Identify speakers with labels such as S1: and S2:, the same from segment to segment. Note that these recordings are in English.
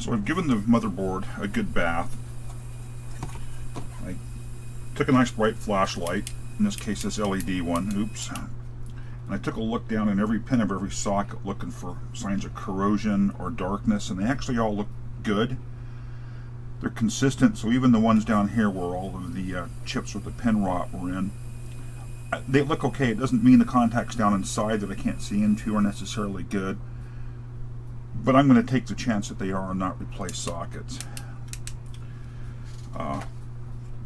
S1: So I've given the motherboard a good bath. I took a nice bright flashlight, in this case this LED one, oops, and I took a look down in every pin of every socket looking for signs of corrosion or darkness, and they actually all look good. They're consistent, so even the ones down here where all of the chips with the pin rot were in, they look okay. It doesn't mean the contacts down inside that I can't see into are necessarily good, but I'm going to take the chance that they are and not replace sockets.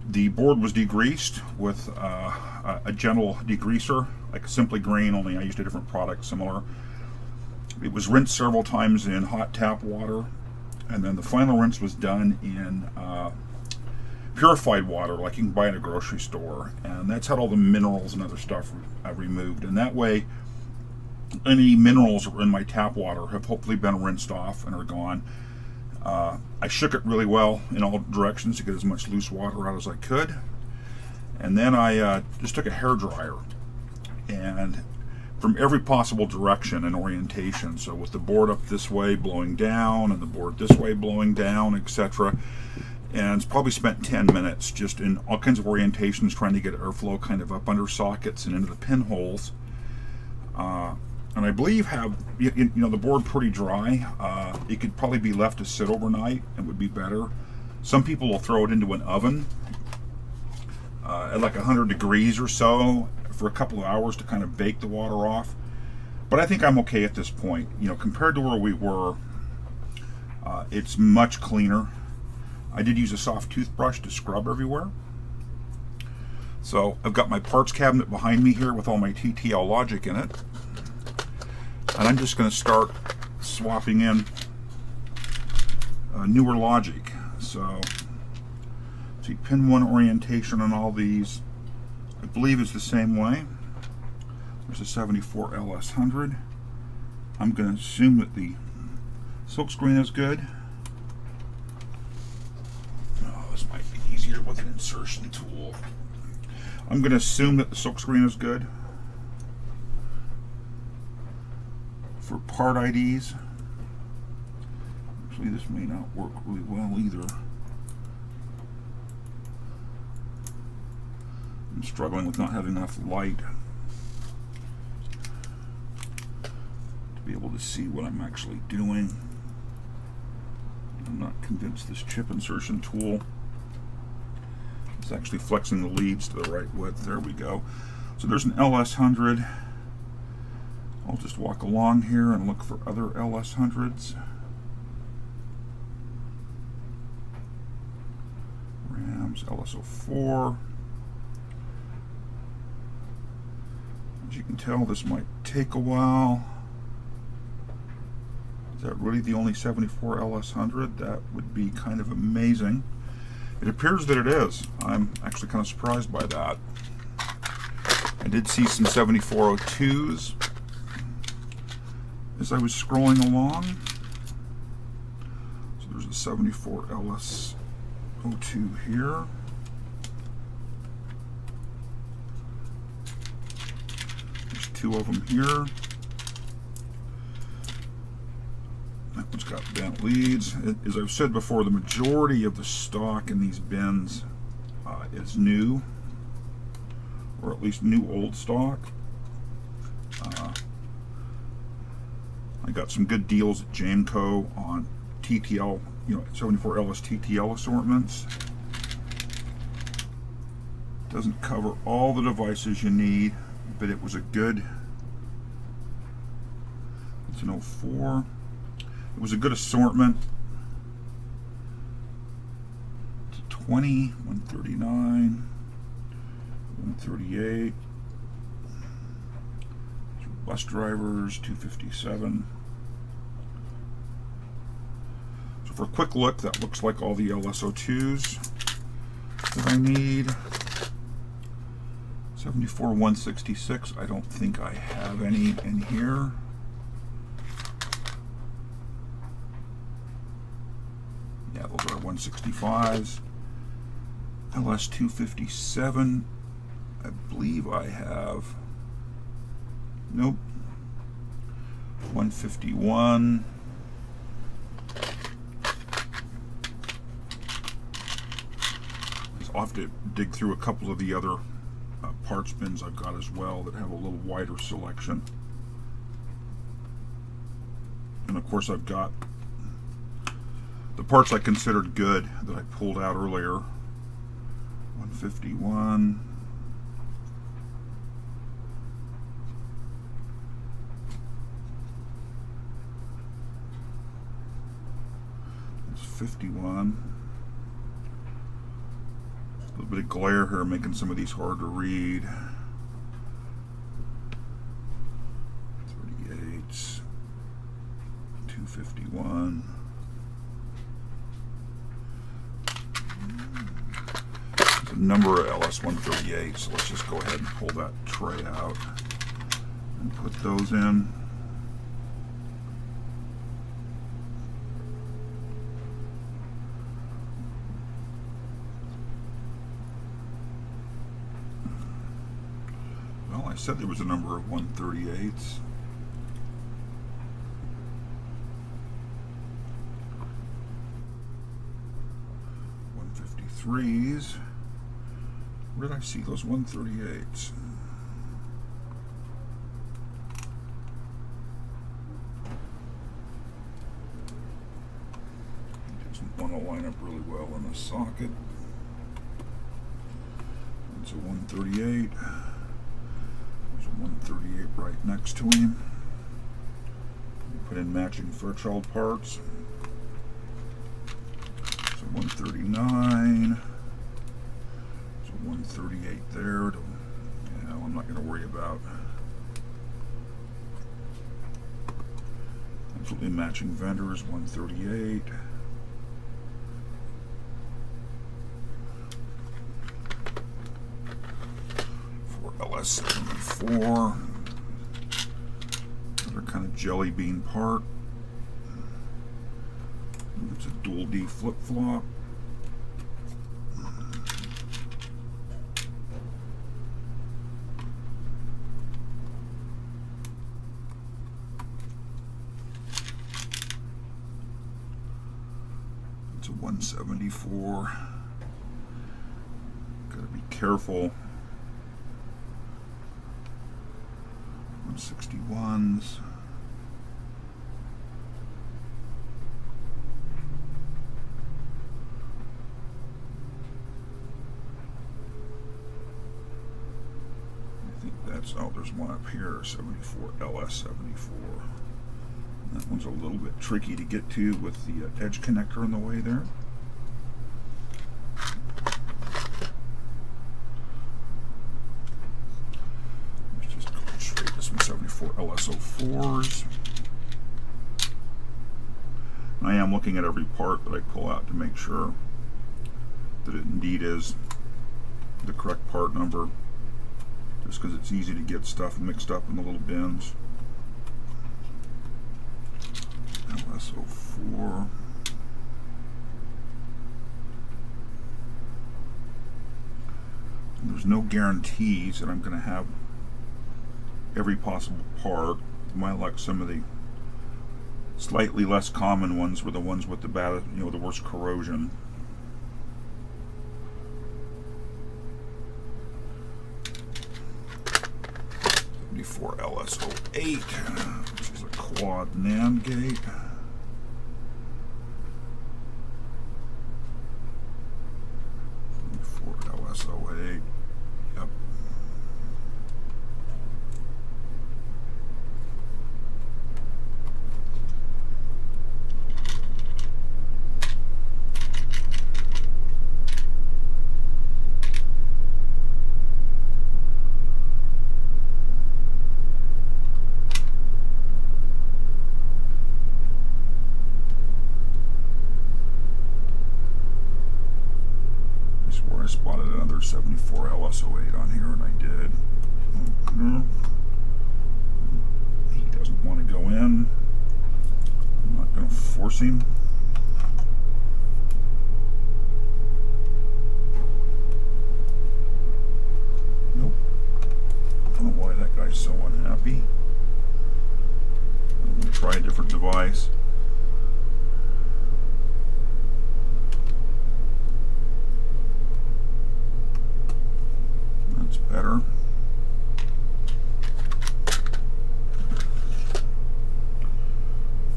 S1: The board was degreased with a gentle degreaser, like Simply Green, only I used a different product similar. It was rinsed several times in hot tap water, and then the final rinse was done in purified water like you can buy in a grocery store, and that's had all the minerals and other stuff removed, and that way any minerals in my tap water have hopefully been rinsed off and are gone. I shook it really well in all directions to get as much loose water out as I could, and then I just took a hair dryer and from every possible direction and orientation, so with the board up this way blowing down and the board this way blowing down, etc., and it's probably spent 10 minutes just in all kinds of orientations trying to get airflow kind of up under sockets and into the pinholes. And I believe have the board pretty dry. It could probably be left to sit overnight. It would be better. Some people will throw it into an oven at like 100 degrees or so for a couple of hours to kind of bake the water off. But I think I'm okay at this point. Compared to where we were, it's much cleaner. I did use a soft toothbrush to scrub everywhere. So I've got my parts cabinet behind me here with all my TTL logic in it. And I'm just going to start swapping in newer logic. So, see, pin 1 orientation on all these, I believe is the same way. There's a 74 LS100. I'm going to assume that the silkscreen is good. Oh, this might be easier with an insertion tool. I'm going to assume that the silkscreen is good. For part IDs, actually this may not work really well either. I'm struggling with not having enough light to be able to see what I'm actually doing. I'm not convinced this chip insertion tool is actually flexing the leads to the right width. There we go. So there's an LS100. I'll just walk along here and look for other LS100s. Rams, LS04. As you can tell, this might take a while. Is that really the only 74 LS100? That would be kind of amazing. It appears that it is. I'm actually kind of surprised by that. I did see some 7402s as I was scrolling along. So there's a 74 LS02 here. There's 2 of them here. That one's got bent leads. As I've said before, the majority of the stock in these bins is new, or at least new old stock. I got some good deals at Jameco on TTL, 74 LS TTL assortments. Doesn't cover all the devices you need, but it was a good, it's an 04. It was a good assortment. It's a 20, 139, 138. Bus drivers, 257. So for a quick look, that looks like all the LS02s that I need. 74 166, I don't think I have any in here. Yeah, those are 165s. LS 257, I believe I have. Nope. 151. I'll have to dig through a couple of the other parts bins I've got as well that have a little wider selection. And of course I've got the parts I considered good that I pulled out earlier. 151. It's 51. A little bit of glare here making some of these hard to read. 38s. 251. There's a number of LS138s, so let's just go ahead and pull that tray out and put those in. Well, I said there was a number of 138s. 153s. Where did I see those 138s? It doesn't want to line up really well in the socket. It's a 138. There's a 138 right next to him. Put in matching Fairchild parts. So 139. So 138 there. Yeah, I'm not going to worry about. Absolutely matching vendors. 138. For LS74. Another kind of jelly bean part. It's a dual D flip-flop. It's a 174. Gotta be careful. 161s. Oh, there's one up here, 74, LS74. That one's a little bit tricky to get to with the edge connector in the way there. Let's just go straight to some 74 LS04s. I am looking at every part that I pull out to make sure that it indeed is the correct part number. Just because it's easy to get stuff mixed up in the little bins. LS04. And there's no guarantees that I'm going to have every possible part. My luck, some of the slightly less common ones were the ones with the bad, the worst corrosion. 74 LS08, which is a quad NAND gate. LS08. Yep. I spotted another 74 LS08 on here, and I did. He doesn't want to go in. I'm not going to force him. Nope. I don't know why that guy's so unhappy. I'm going to try a different device. better.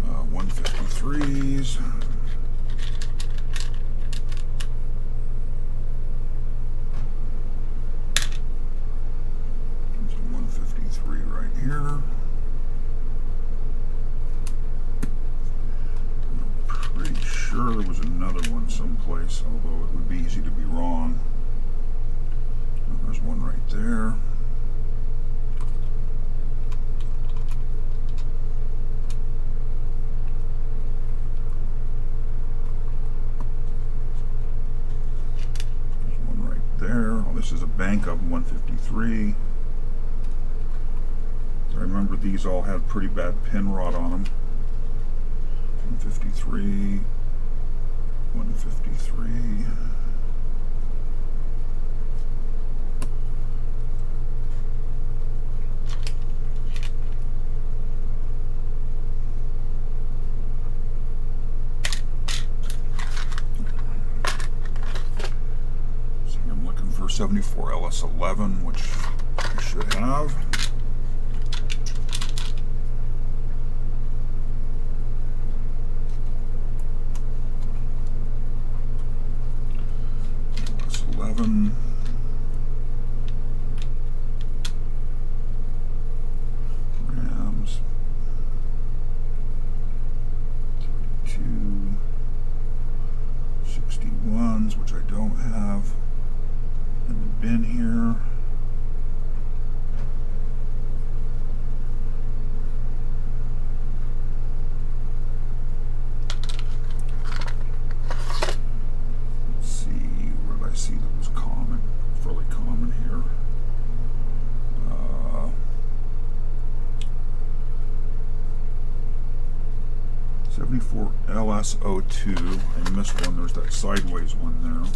S1: Uh, 153s. There's a 153 right here. Pretty sure there was another one someplace, although it would be easy to be wrong. Oh, there's one right there. There's one right there. Oh, this is a bank of 153. I remember these all had pretty bad pin rot on them. 153, 153. So I'm looking for 74 LS11, which I should have. Rams 32 61s, which I don't have in the bin here. For LS02, I missed one. There's that sideways one there.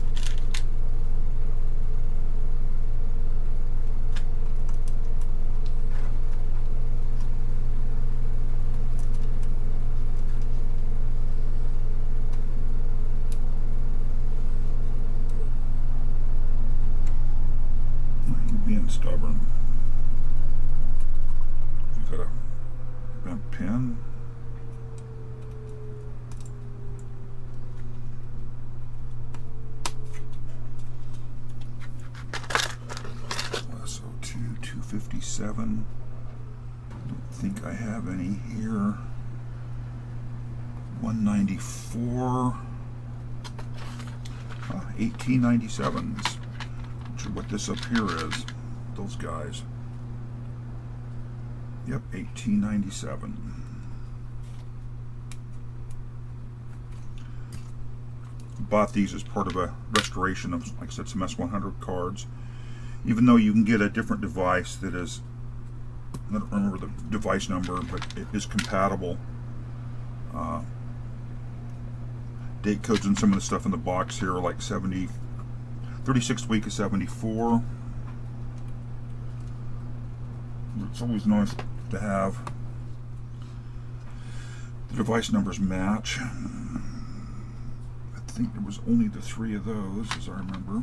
S1: You're being stubborn. You got a bent pin. LS02 257. Don't think I have any here. 194. 1897s. Which is what this up here is. Those guys. Yep, 1897. Bought these as part of a restoration of, like I said, some S100 cards. Even though you can get a different device that is, I don't remember the device number, but it is compatible. Date codes and some of the stuff in the box here are like 36th week of 74. It's always nice to have the device numbers match. I think there was only the 3 of those, as I remember.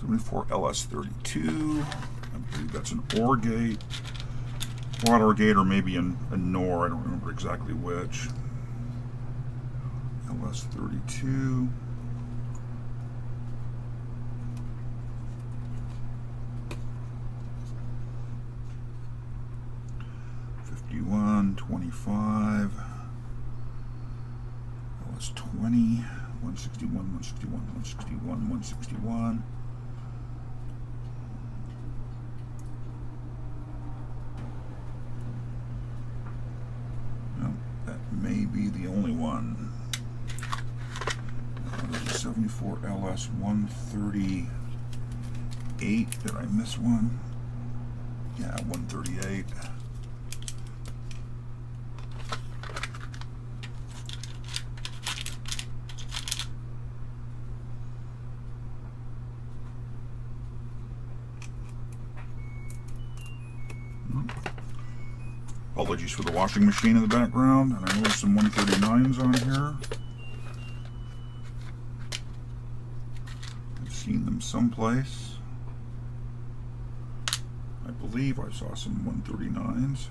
S1: 74 LS32. I believe that's an OR gate. Quad OR gate, or maybe a NOR. I don't remember exactly which. LS32. '51, 25, LS20, 161, 161, 161, 161. No, that may be the only one. 74 LS 138. Did I miss one? Yeah, 138. Apologies for the washing machine in the background, and I know there's some 139s on here. someplace. I believe I saw some 139s.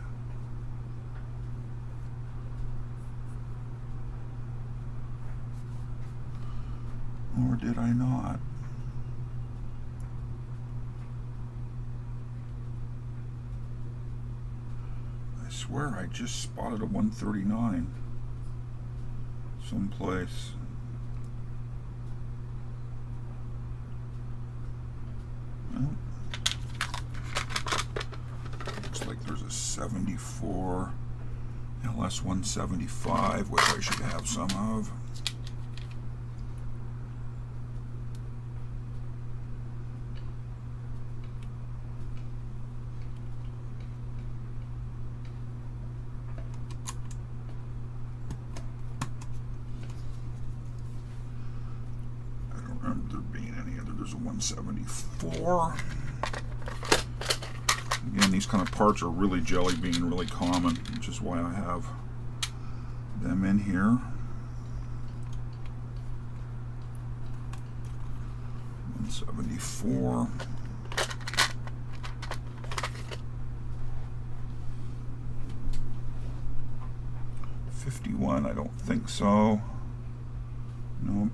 S1: Or did I not? I swear I just spotted a 139 someplace. Well, looks like there's a 74 LS 175, which I should have some of. There's a 174. Again, these kind of parts are really jelly bean, really common, which is why I have them in here. 174. '51, I don't think so. Nope.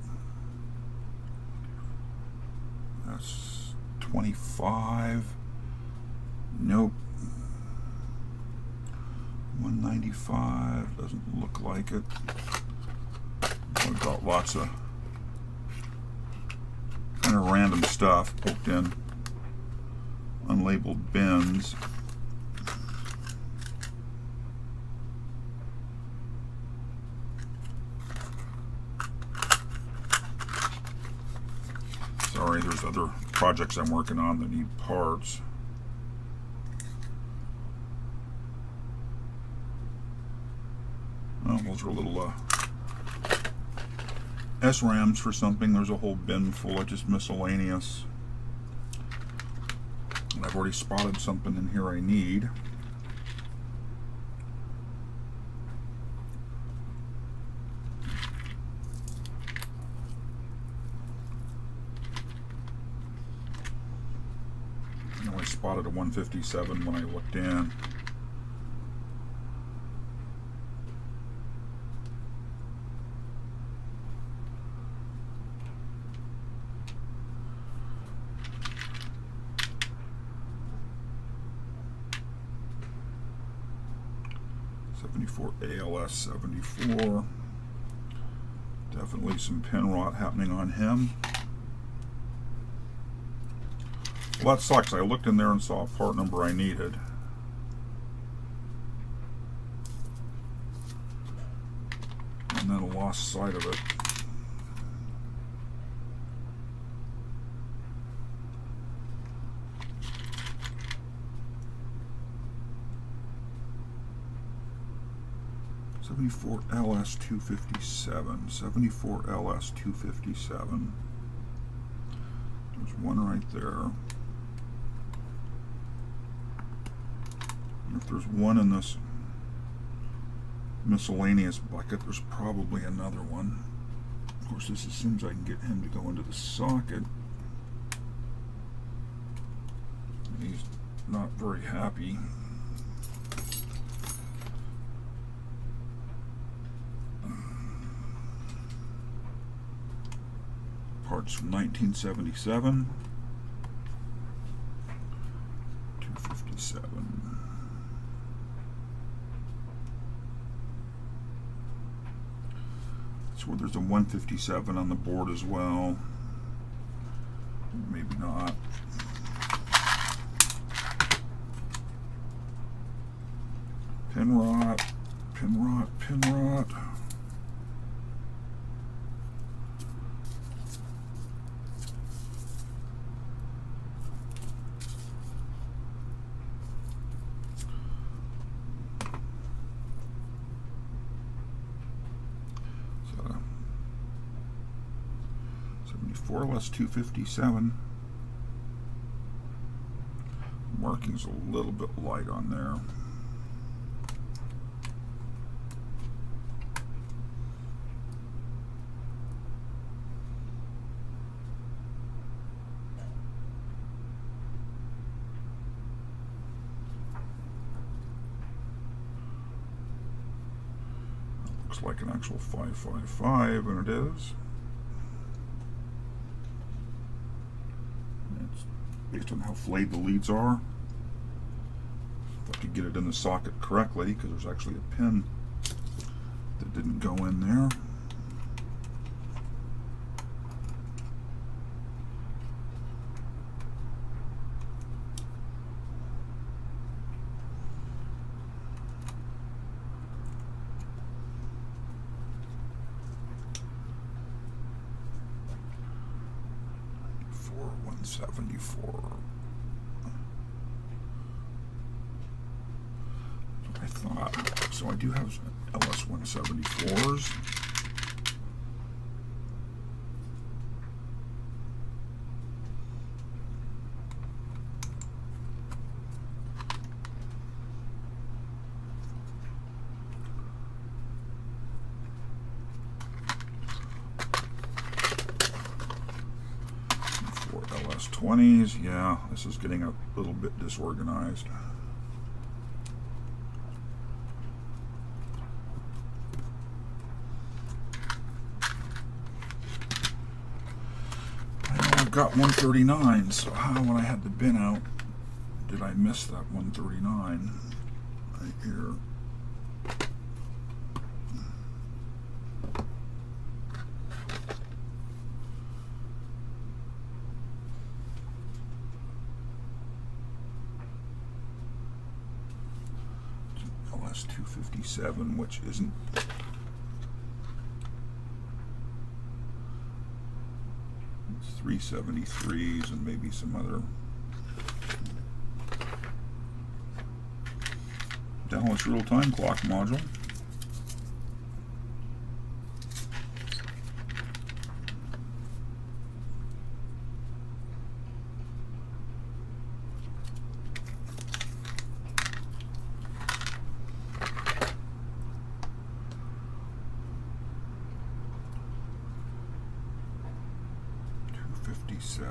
S1: That's 25. Nope. 195. Doesn't look like it. I've got lots of kind of random stuff poked in unlabeled bins. Sorry, there's other projects I'm working on that need parts. Oh, those are little SRAMs for something. There's a whole bin full of just miscellaneous. And I've already spotted something in here I need. I spotted a 157 when I looked in. '74 ALS 74. Definitely some pin rot happening on him. Well, that sucks. I looked in there and saw a part number I needed. And then lost sight of it. '74 LS 257. '74 LS 257. There's one right there. If there's one in this miscellaneous bucket, there's probably another one. Of course, this assumes I can get him to go into the socket. He's not very happy. Parts from 1977. 257. Where there's a 157 on the board as well. Maybe not. Pin rot, pin rot, pin rot. '74 LS 257. Marking's a little bit light on there. looks like an actual 555, and it is. It's based on how flayed the leads are. I'll have to get it in the socket correctly because there's actually a pin that didn't go in there. For 174. I thought. So I do have LS 174s. For LS 20s, yeah, this is getting a little bit disorganized. Got 139, so how, when I had the bin out, did I miss that 139 right here? LS 257, which isn't. It's 373s and maybe some other Dallas real-time clock module. .57,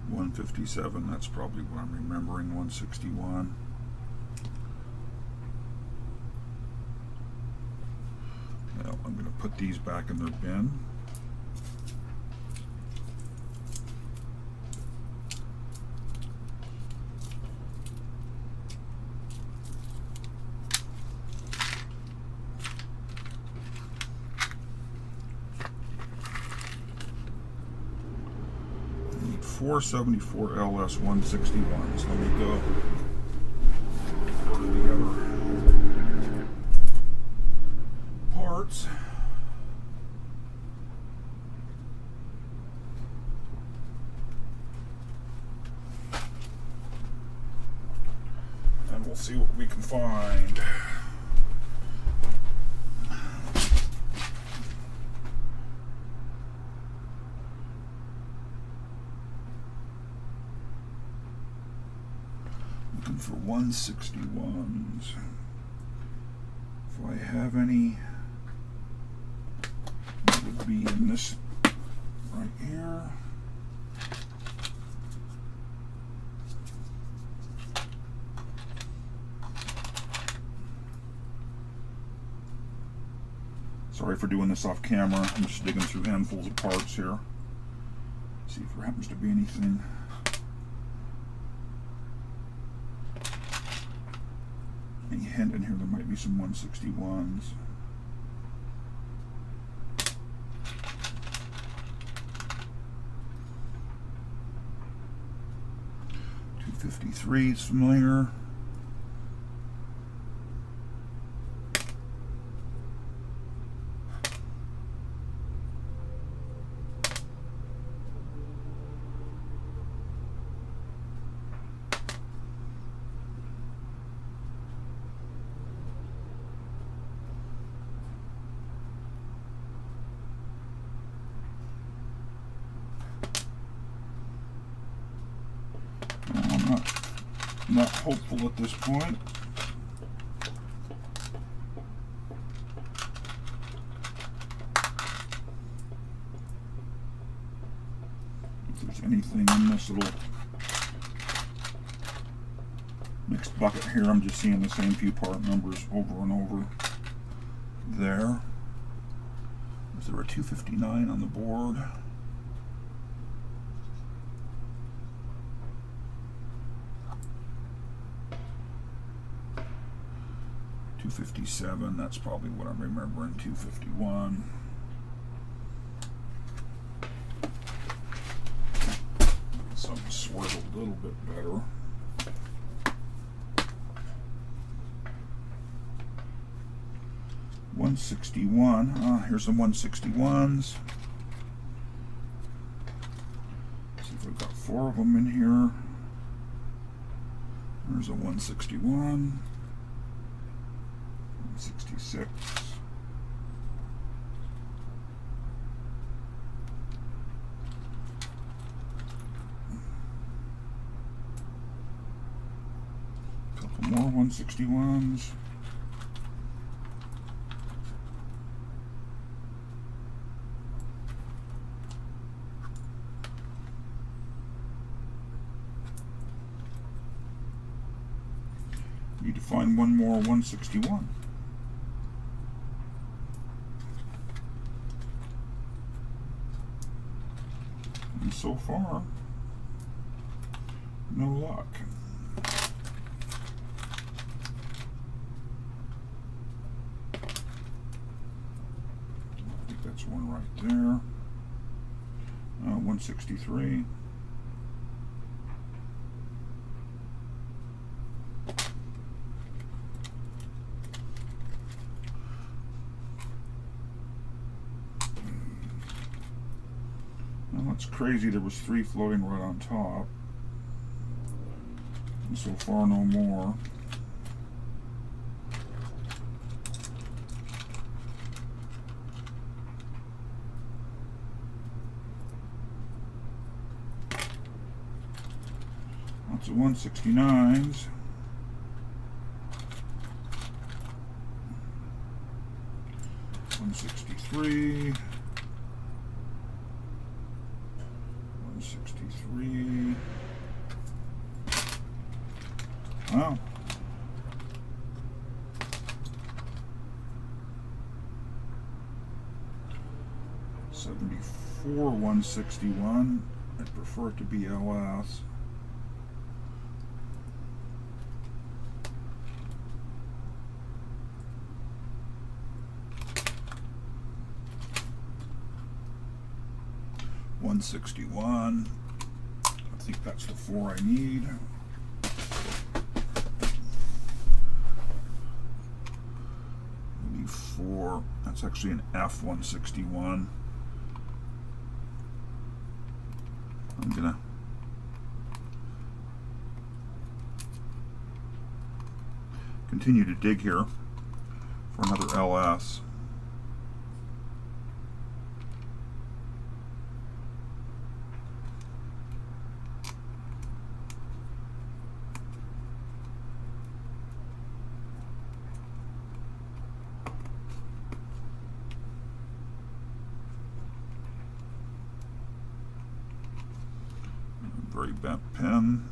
S1: 157, that's probably what I'm remembering, 161. Well, I'm going to put these back in their bin. I need 474 LS 161s. Let me go to the other parts. And we'll see what we can find. Looking for 161s. If I have any, it would be in this right here. Sorry for doing this off camera. I'm just digging through handfuls of parts here. See if there happens to be anything. Any hint in here there might be some 161s. .253 is familiar. I'm not hopeful at this point. If there's anything in this that'll mixed bucket here. I'm just seeing the same few part numbers over and over there. Is there a 259 on the board? $257, that's probably what I'm remembering. $251. Something swerved a little bit better. $161. Here's some 161s. See if we've got 4 of them in here. There's a 161. 166. Couple more 161s. Need to find one more 161. And so far, no luck. I think that's one right there. 163. It's crazy, there was 3 floating right on top, and so far no more. Lots of 169s. $163. 163. Wow. $74, 161. I'd prefer it to be LS. $161. I think that's the 4 I need. We need 4. That's actually an F161. I'm gonna continue to dig here for another LS. Very bent pen.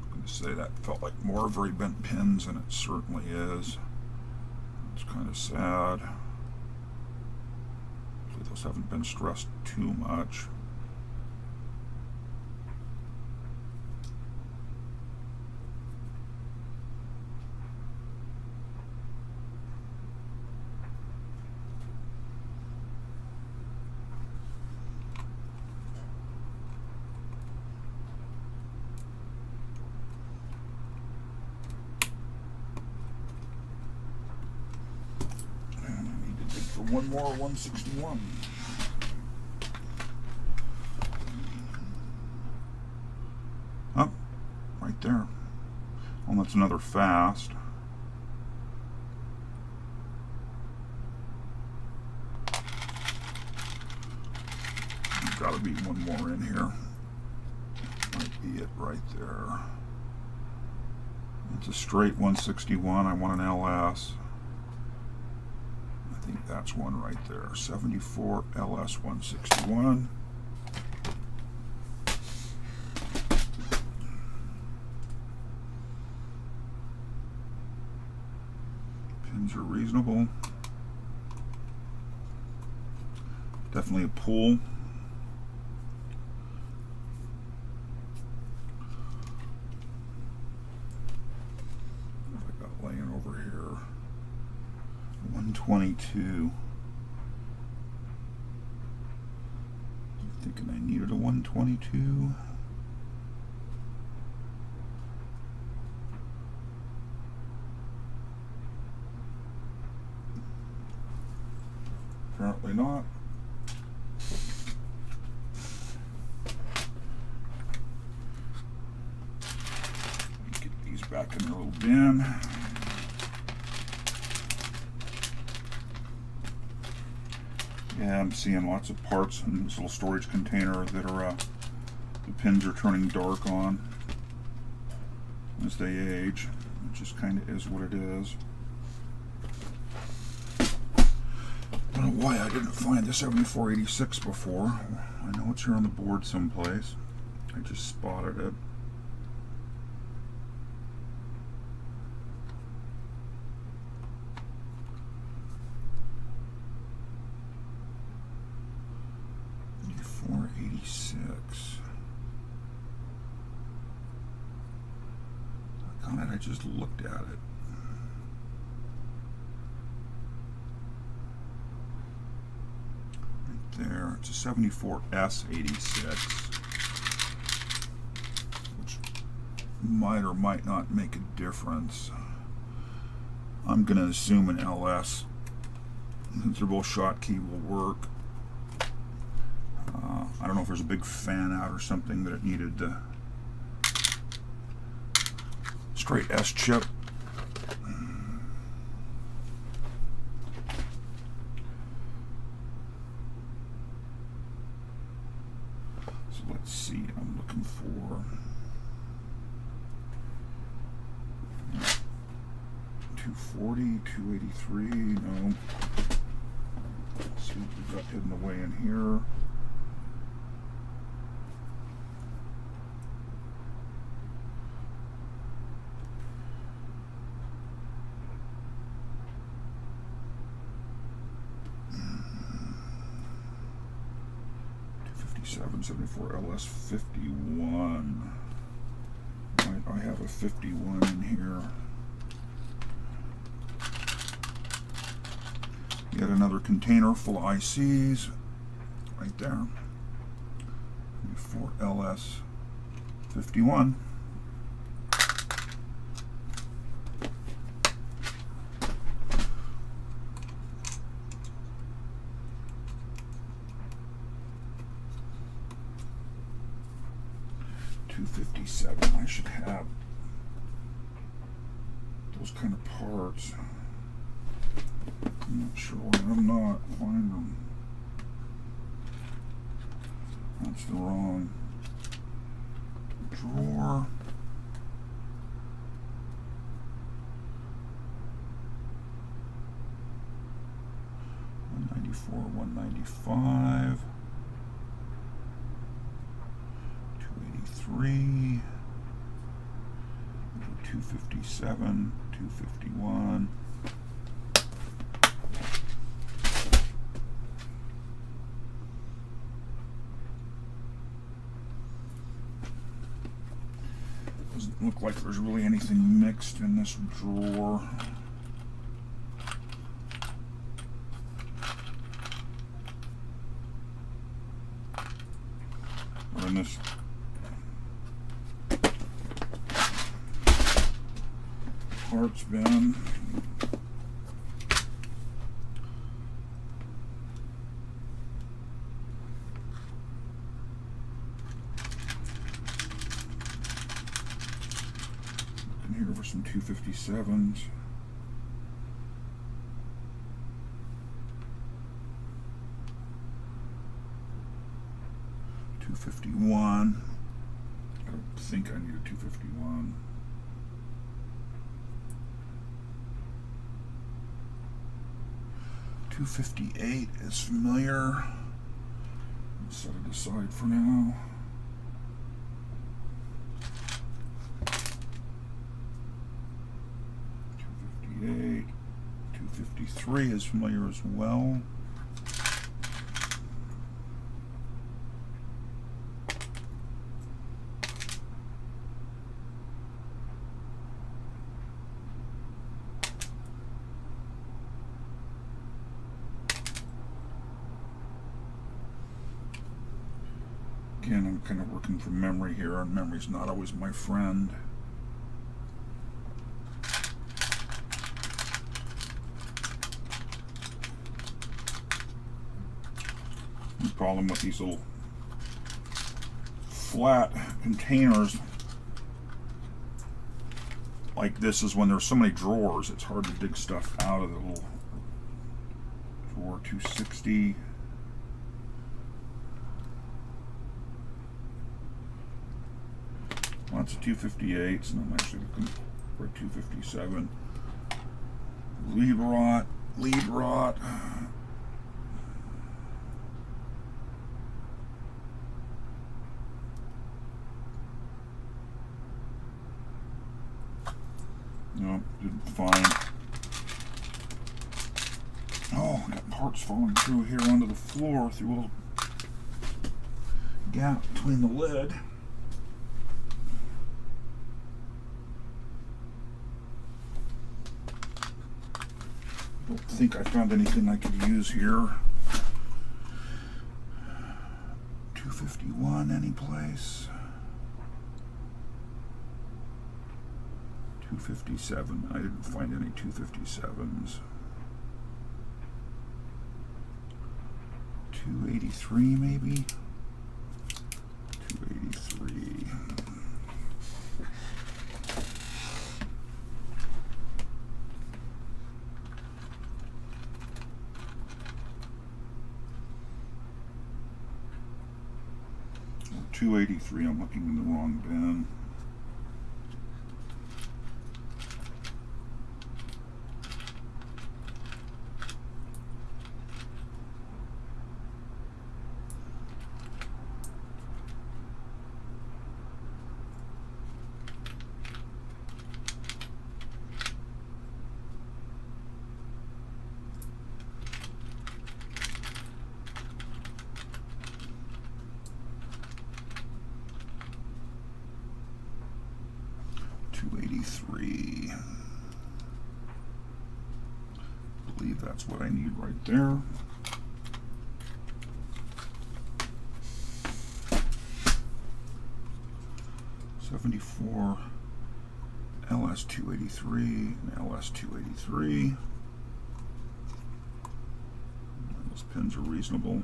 S1: I'm going to say that felt like more very bent pins, and it certainly is. It's kind of sad. Hopefully those haven't been stressed too much. For one more 161. Oh, right there. Well, that's another fast. There's got to be one more in here. Might be it right there. It's a straight 161. I want an LS. I think that's one right there. 74 LS 161. are reasonable. Definitely a pull. What have I got laying over here? 122. Thinking I needed a 122. Apparently not. Get these back in their little bin. Yeah, I'm seeing lots of parts in this little storage container that are the pins are turning dark on as they age. It just kind of is what it is. I don't know why I didn't find the 7486 before. I know it's here on the board someplace. I just spotted it. I just looked at it. Right there. It's a 74S86, which might or might not make a difference. I'm going to assume an LS, since they're both Schottky, will work. I don't know if there's a big fan out or something that it needed to straight S chip. So let's see, I'm looking for 240, 283, no. Let's see what we've got hidden away in here. LS 51. I have a 51 in here. Yet another container full of ICs right there. For LS 51. I should have those kind of parts. I'm not sure why I'm not finding them. That's the wrong drawer. $194, $195, $283. 257, 251. Doesn't look like there's really anything mixed in this drawer. Or in this parts bin. Looking here for some 257s. 251. I don't think I need a 251. 258 is familiar. Let's set it aside for now. 258, 253 is familiar as well. Again, I'm kind of working from memory here, and memory's not always my friend. The problem with these little flat containers like this is when there's so many drawers, it's hard to dig stuff out of the little drawer. 260. Lots of 258s, and I'm actually looking for a 257. Lead rot. No, didn't find. Oh, got parts falling through here onto the floor through a little gap between the lid. Don't think I found anything I could use here. 251 any place. 257. I didn't find any 257s. 283 maybe. 283. Oh, 283. I'm looking in the wrong bin. I believe that's what I need right there. '74 LS283 and LS283. Those pins are reasonable.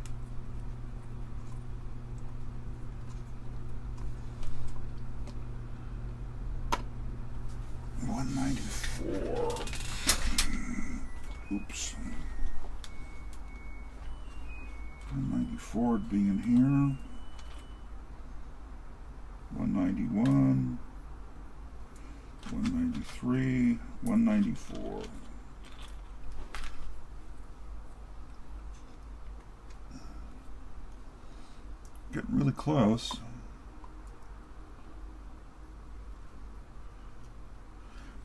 S1: Oops. 194 would be in here. 191. 193. 194. Getting really close.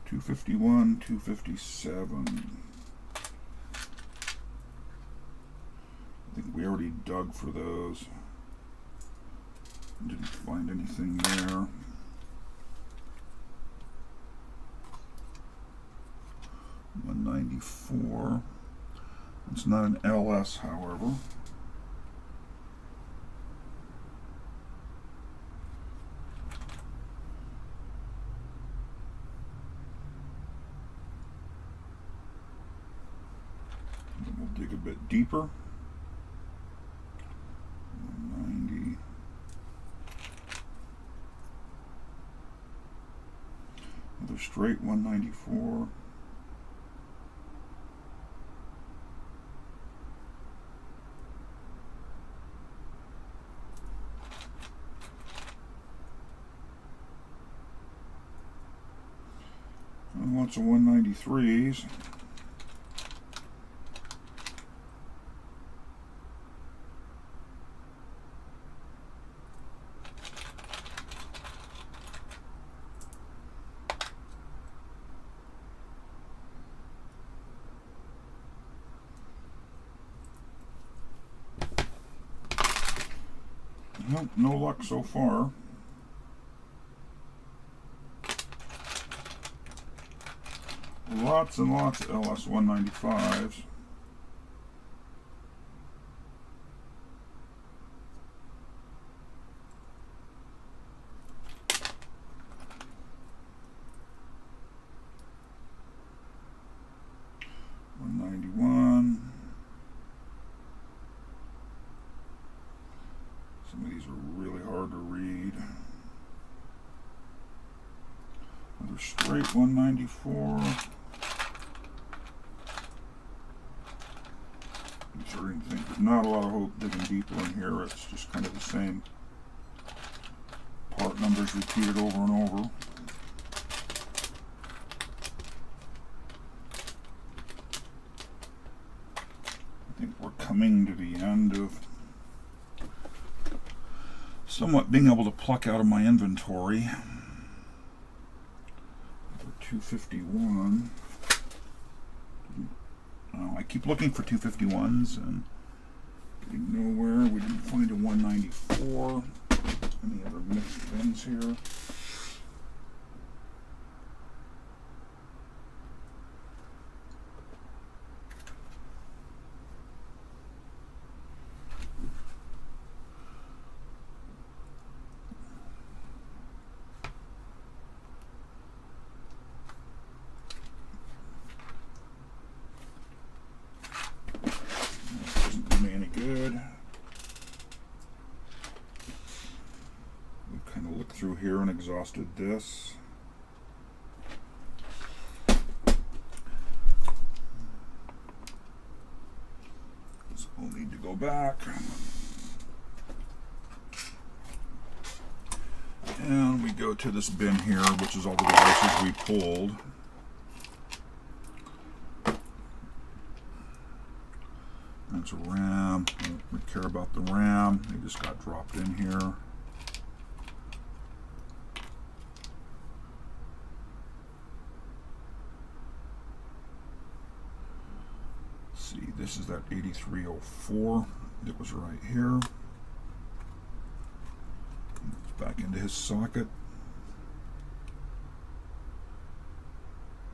S1: 251, 257. I think we already dug for those. Didn't find anything there. $194. It's not an LS, however. Dig a bit deeper. 190. Another straight 194. And lots of 193s. Nope, no luck so far. Lots and lots of LS195s. Some of these are really hard to read. Another straight 194. I'm starting to think there's not a lot of hope digging deeper in here. It's just kind of the same part numbers repeated over and over. I think we're coming to the end of somewhat being able to pluck out of my inventory. 251. I keep looking for 251s and getting nowhere. We didn't find a 194. Any other mixed bins here? Doesn't do me any good. We've kind of looked through here and exhausted this. So we'll need to go back. And we go to this bin here, which is all the devices we pulled. That's a RAM. We care about the RAM. They just got dropped in here. Let's see, this is that 8304 that was right here. It's back into his socket.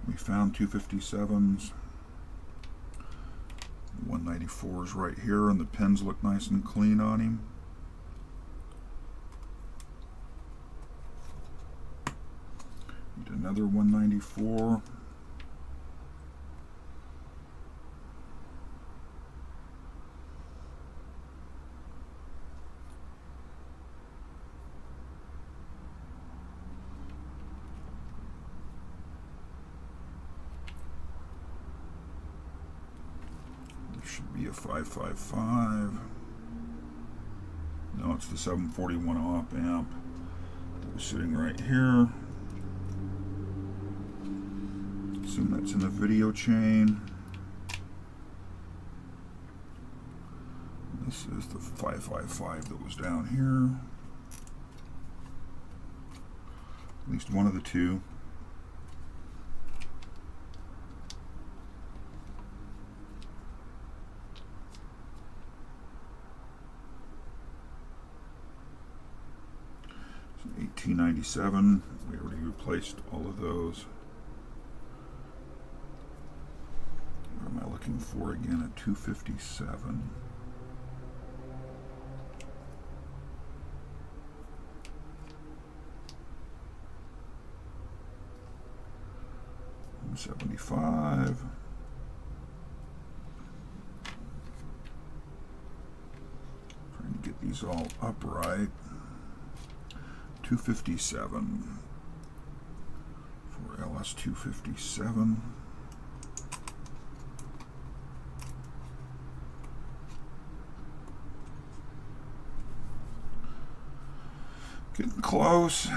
S1: We found 257s. 194s right here, and the pins look nice and clean on him. Need another 194. Should be a 555. No, it's the 741 op amp that was sitting right here. Assume that's in the video chain. This is the 555 that was down here. At least one of the two. So 1897, we already replaced all of those. What am I looking for again at 257? $75. Trying to get these all upright. 257 for LS 257. Getting close.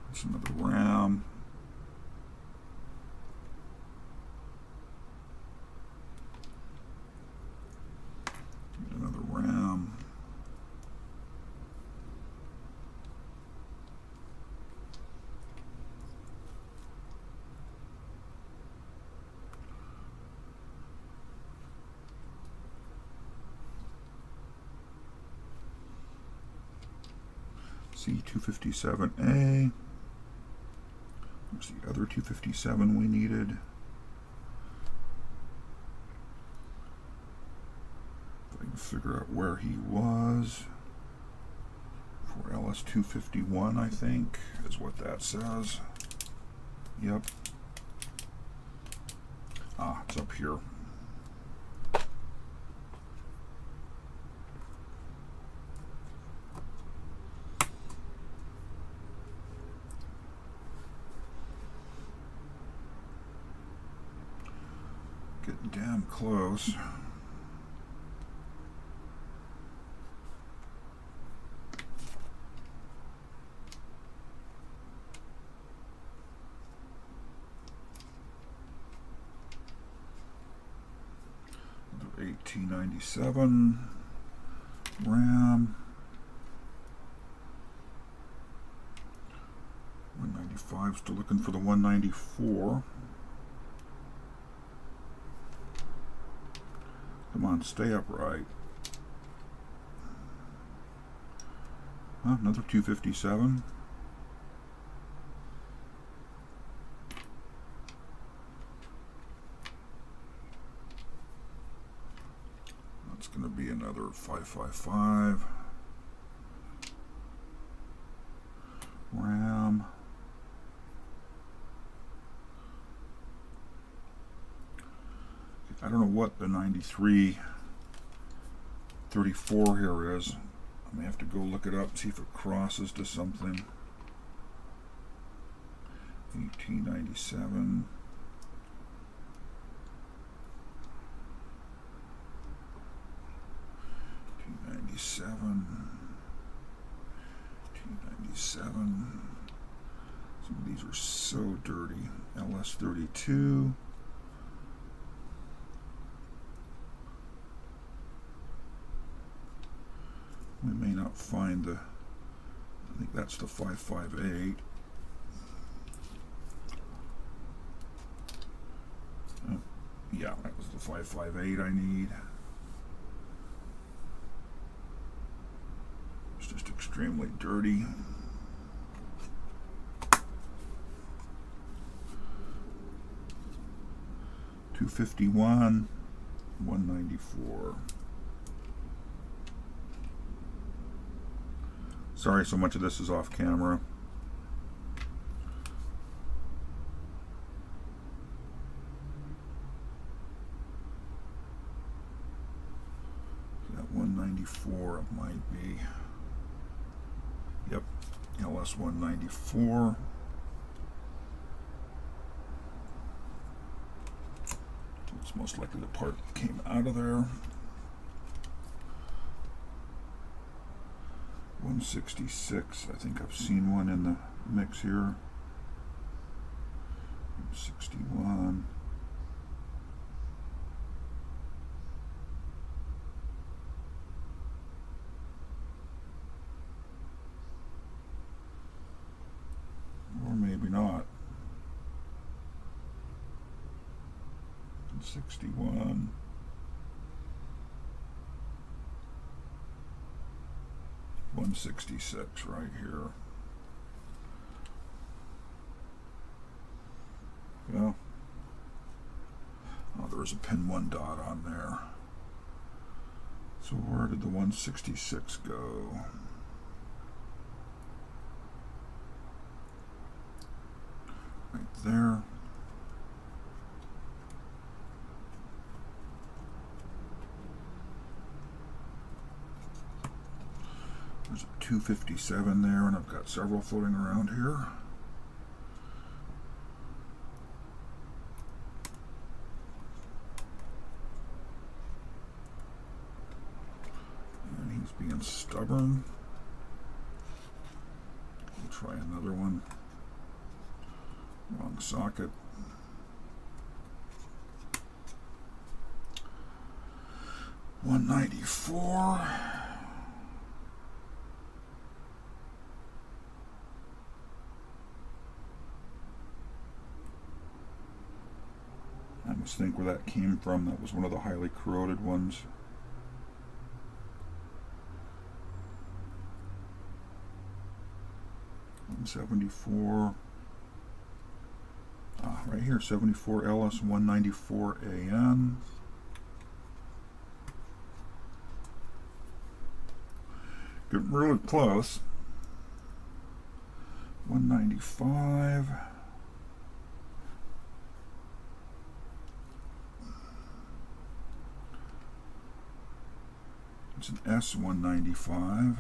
S1: That's another RAM. Another RAM. C257A. There's the other 257 we needed. If I can figure out where he was. For LS251, I think, is what that says. Yep. Ah, it's up here. Getting damn close. T97 RAM, 195, still looking for the 194. Come on, stay upright. Another 257. It's going to be another 555 RAM. I don't know what the 9334 here is. I may have to go look it up, see if it crosses to something. 1897. T97. Some of these are so dirty. LS32. We may not find the, I think that's the 558. Yeah, that was the 558 I need. It's just extremely dirty. $251, $194. Sorry, so much of this is off camera. That 194 it might be. Yep, LS 194. It's most likely the part that came out of there. 166, I think I've seen one in the mix here. 61. Or maybe not. 61. $166 right here. Yeah. Oh, there's a pin 1 dot on there. So where did the 166 go? Right there. There's a 257 there, and I've got several floating around here. And he's being stubborn. We'll try another one. Wrong socket. $194. I must think where that came from. That was one of the highly corroded ones. 74. Right here, 74 LS194AN. Getting really close. 195. It's an S195.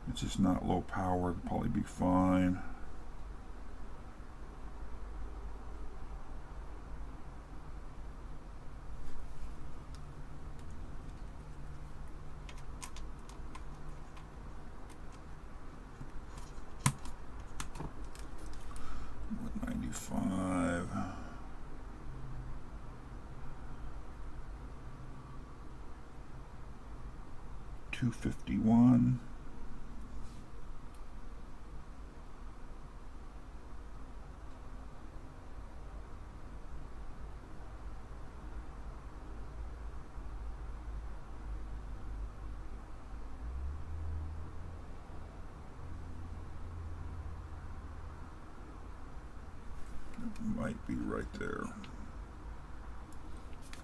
S1: It's just not low power, it'll probably be fine. $195. 251. Might be right there.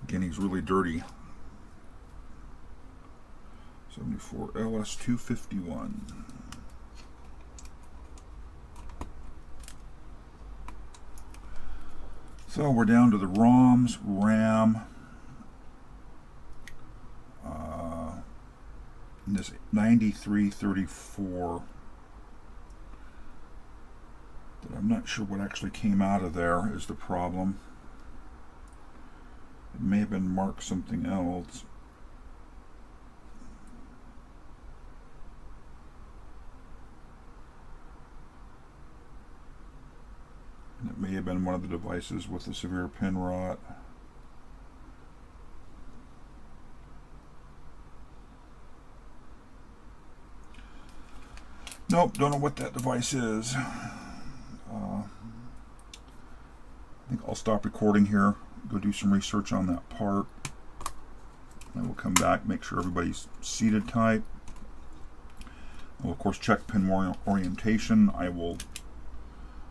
S1: Again, he's really dirty. 74 LS251. So we're down to the ROMs, RAM, and this 9334. That I'm not sure what actually came out of there is the problem. It may have been marked something else. And it may have been one of the devices with the severe pin rot. Nope, don't know what that device is. I think I'll stop recording here, go do some research on that part. And we'll come back, make sure everybody's seated tight. We'll of course check pin orientation. I will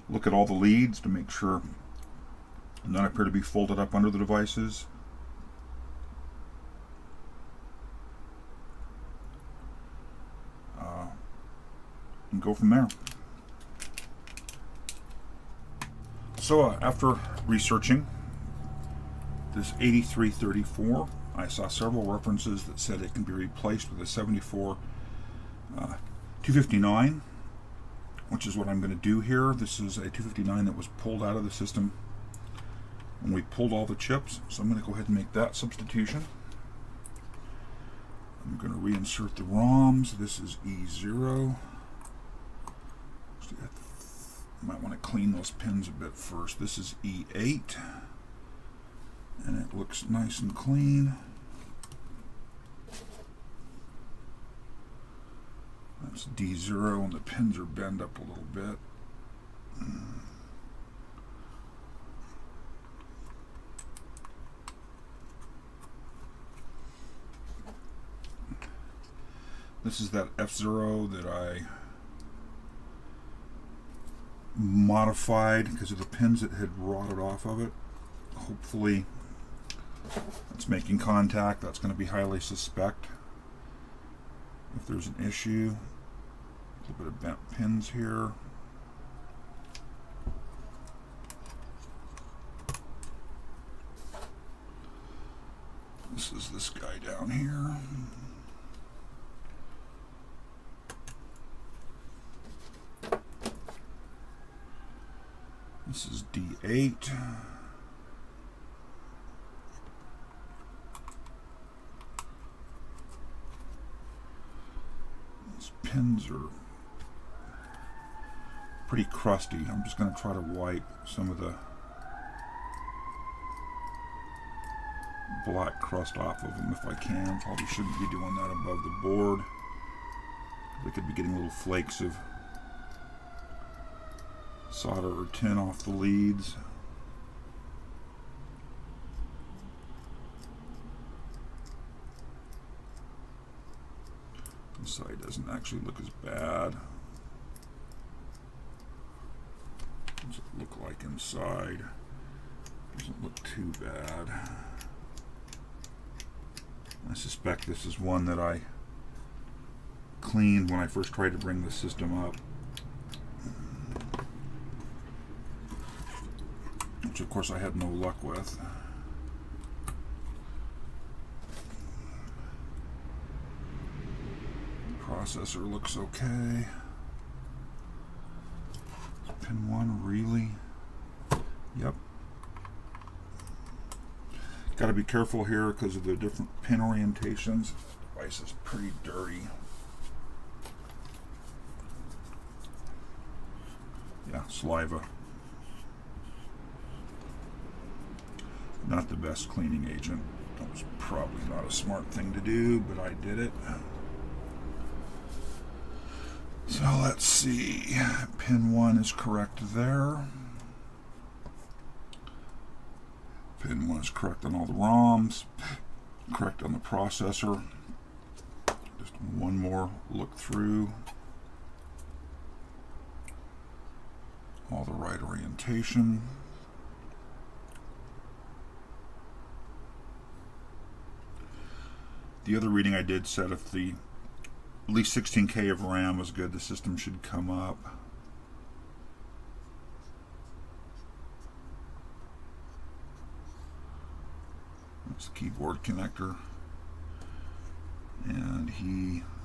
S1: look at all the leads to make sure none appear to be folded up under the devices. And go from there. So after researching this 8334, I saw several references that said it can be replaced with a 74 259, which is what I'm going to do here. This is a 259 that was pulled out of the system when we pulled all the chips, so I'm going to go ahead and make that substitution. I'm going to reinsert the ROMs. This is E0. Might want to clean those pins a bit first. This is E8, and it looks nice and clean. That's D0, and the pins are bent up a little bit. This is that F0 that I modified because of the pins that had rotted off of it. Hopefully it's making contact. That's going to be highly suspect if there's an issue. A little bit of bent pins here. This is this guy down here. This is D8. These pins are pretty crusty. I'm just going to try to wipe some of the black crust off of them if I can. Probably shouldn't be doing that above the board. We could be getting little flakes of solder or tin off the leads. Inside doesn't actually look as bad. What does it look like inside? Doesn't look too bad. I suspect this is one that I cleaned when I first tried to bring the system up, which of course I had no luck with. Processor looks okay. Pin 1, really? Yep. Got to be careful here because of the different pin orientations. The device is pretty dirty. Yeah, saliva. Not the best cleaning agent. That was probably not a smart thing to do, but I did it. So let's see. Pin 1 is correct there. Pin 1 is correct on all the ROMs. Correct on the processor. Just one more look through. All the right orientation. The other reading I did said if the at least 16K of RAM was good, the system should come up. That's the keyboard connector. And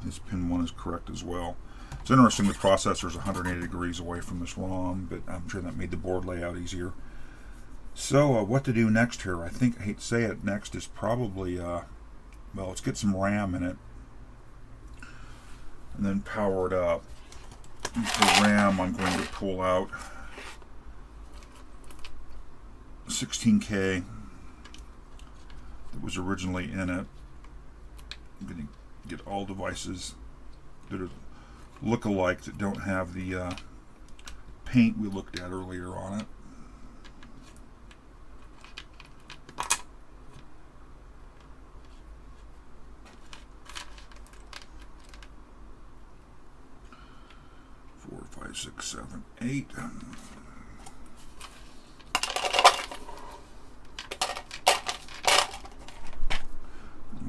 S1: his pin 1 is correct as well. It's interesting the processor is 180 degrees away from this ROM, but I'm sure that made the board layout easier. So what to do next here? I hate to say it, next is probably, well, let's get some RAM in it and then power it up. And for RAM, I'm going to pull out 16K that was originally in it. I'm going to get all devices that are look-alike that don't have the paint we looked at earlier on it. Four, 5, 6, 7, 8. And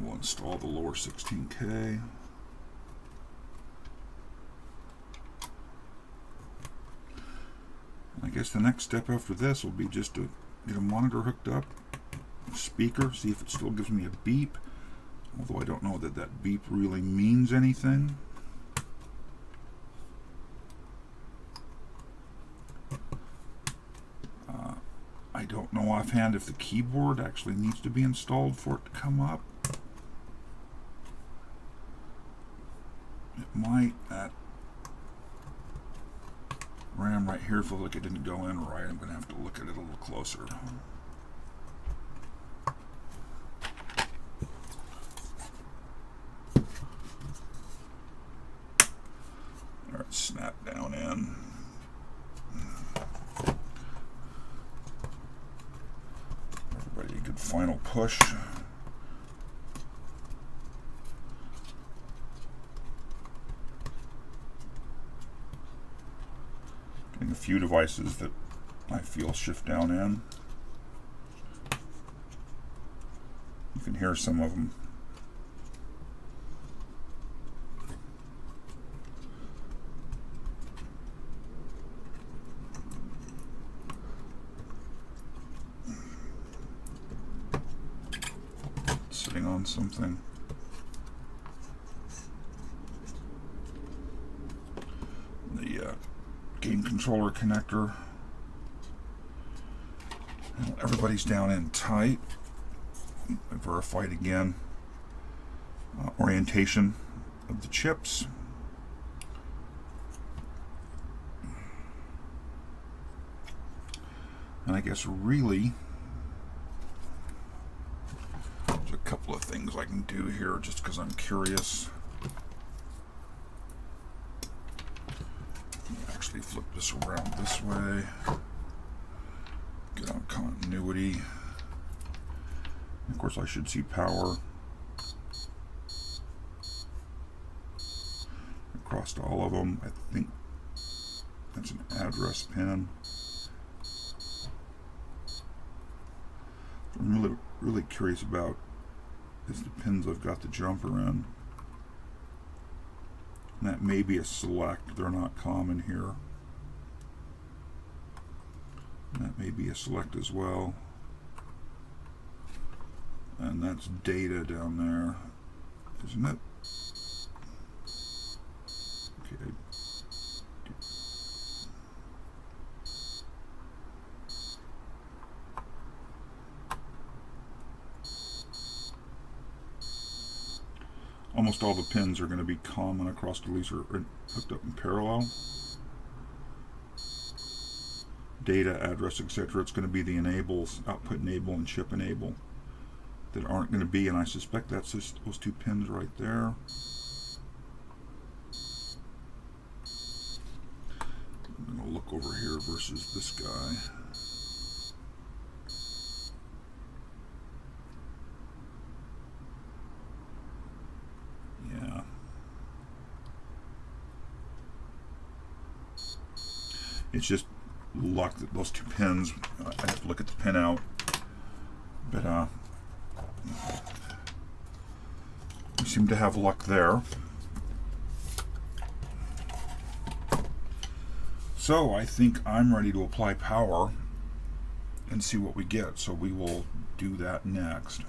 S1: we'll install the lower 16K. I guess the next step after this will be just to get a monitor hooked up, a speaker, see if it still gives me a beep, although I don't know that that beep really means anything. I don't know offhand if the keyboard actually needs to be installed for it to come up. It might. That RAM right here feels like it didn't go in right. I'm going to have to look at it a little closer. There, it's snapped down in. Everybody, a good final push. A few devices that I feel shift down in. You can hear some of them. Sitting on something. The game controller connector. Well, everybody's down in tight. I verified again. Orientation of the chips. And I guess really there's a couple of things I can do here just because I'm curious. Actually flip this around this way. Get on continuity. Of course I should see power. across all of them. I think that's an address pin. What I'm really curious about is the pins I've got the jumper in. And that may be a select. They're not common here. And that may be a select as well. And that's data down there, isn't it? Okay. Almost all the pins are going to be common across the leads, are hooked up in parallel. Data, address, etc. It's going to be the enables, output enable and chip enable, that aren't going to be, and I suspect that's just those two pins right there. I'm going to look over here versus this guy. Yeah. It's just luck that those two pins, I have to look at the pin out, but we seem to have luck there. So I think I'm ready to apply power and see what we get. So we will do that next.